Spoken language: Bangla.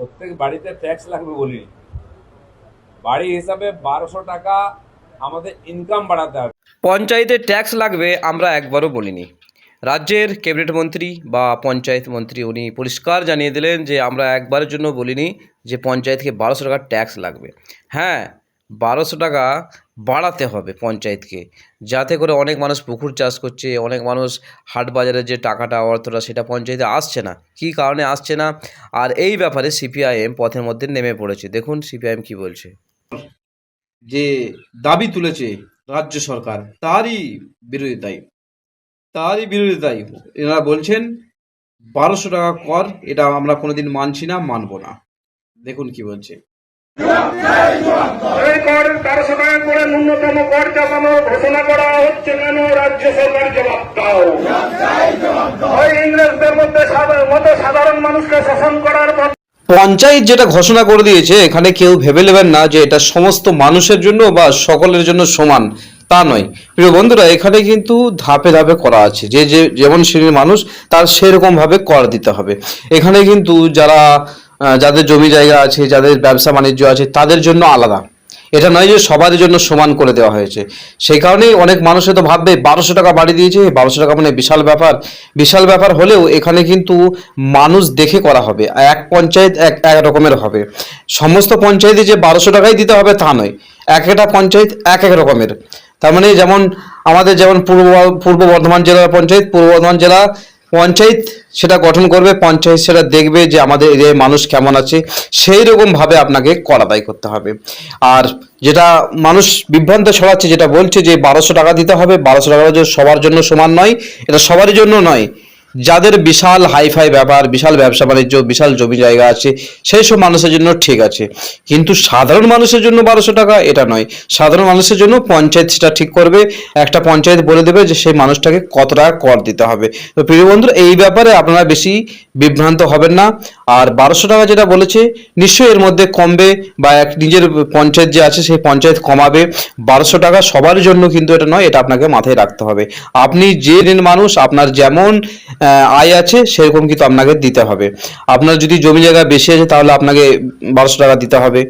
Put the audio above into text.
প্রত্যেক বাড়িতে ট্যাক্স লাগবে বলি, বাড়ি হিসাবে 1200 টাকা আমাদের ইনকাম বাড়াতে হবে। পঞ্চায়েতে ট্যাক্স লাগবে আমরা একবারও বলিনি। রাজ্যের ক্যাবিনেট মন্ত্রী বা পঞ্চায়েত মন্ত্রী উনি পরিষ্কার জানিয়ে দিলেন যে আমরা একবারের জন্য বলিনি যে পঞ্চায়েতকে 1200 টাকা ট্যাক্স লাগবে। হ্যাঁ, 1200 টাকা বাড়াতে হবে পঞ্চায়েতকে, যাতে করে অনেক মানুষ পুকুর চাষ করছে, অনেক মানুষ হাট বাজারের যে টাকাটা অর্থটা সেটা পঞ্চায়েতে আসছে না। কী কারণে আসছে না, আর এই ব্যাপারে সিপিআইএম পথের মধ্যে নেমে পড়েছে। দেখুন সিপিআইএম কী বলছে। যে দাবি তুলেছে রাজ্য সরকার তারই বিরোধিতায় এনারা বলছেন 1200 টাকা কর, এটা আমরা কোনোদিন মানছি না, মানবো না। দেখুন কি বলছে। এই কর 1200 টাকা করে ন্যূনতম কর চাপানোর ঘোষণা করা হচ্ছে কেন? রাজ্য সরকার জবাব দাও। ওই ইংরেজদের মতো সাধারণ মানুষকে শোষণ করার পঞ্চায়েত যেটা ঘোষণা করে দিয়েছে, এখানে কেউ ভেবে নেবেন না যে এটা সমস্ত মানুষের জন্য বা সকলের জন্য সমান, তা নয়। প্রিয় বন্ধুরা, এখানে কিন্তু ধাপে ধাপে করা আছে, যে যেমন শ্রেণীর মানুষ তার সেরকমভাবে কর দিতে হবে। এখানে কিন্তু যাদের জমি জায়গা আছে, যাদের ব্যবসা বাণিজ্য আছে, তাদের জন্য আলাদা। এটা নয় যে সবার জন্য সমান করে দেওয়া হয়েছে। সেই কারণেই অনেক মানুষ তো ভাববে 1200 টাকা বাড়ি দিয়েছে, 1200 টাকা মানে বিশাল ব্যাপার হলেও এখানে কিন্তু মানুষ দেখে করা হবে। এক পঞ্চায়েত এক রকমের হবে। সমস্ত পঞ্চায়েতে যে 1200 টাকাই দিতে হবে তা নয়, এক একটা পঞ্চায়েত এক রকমের। তার মানে যেমন আমাদের পূর্ব বর্ধমান জেলার পঞ্চায়েত সেটা গঠন করবে, পঞ্চায়েত সেটা দেখবে যে আমাদের এরিয়ায় মানুষ কেমন আছে, সেই রকমভাবে আপনাকে কর আদায় করতে হবে। আর যেটা মানুষ বিভ্রান্ত ছড়াচ্ছে, যেটা বলছে যে 1200 টাকা দিতে হবে, 1200 টাকা যে সবার জন্য সমান নয়, এটা সবারই জন্য নয়। যাদের বিশাল হাইফাই ব্যাপার, বিশাল ব্যবসা বাণিজ্য, বিশাল জমি জায়গা আছে, সেই সব মানুষের জন্য ঠিক আছে। কিন্তু সাধারণ মানুষের জন্য 1200 টাকা এটা নয়। সাধারণ মানুষের জন্য পঞ্চায়েত সেটা ঠিক করবে। একটা পঞ্চায়েত বলে দেবে যে সেই মানুষটাকে কত টাকা কর দিতে হবে। তো প্রিয় বন্ধুরা, এই ব্যাপারে আপনারা বেশি বিভ্রান্ত হবেন না। আর 1200 টাকা যেটা বলেছে, নিশ্চয়ই এর মধ্যে কমবে, বা নিজের পঞ্চায়েত যে আছে সেই পঞ্চায়েত কমাবে। 1200 টাকা সবার জন্য কিন্তু এটা নয়, এটা আপনাকে মাথায় রাখতে হবে। আপনি যে মানুষ, আপনার যেমন আয় আছে সেরকম কিন্তু আপনাকে দিতে হবে। আপনার যদি জমি জায়গা বেশি আছে তাহলে আপনাকে 1200 টাকা দিতে হবে।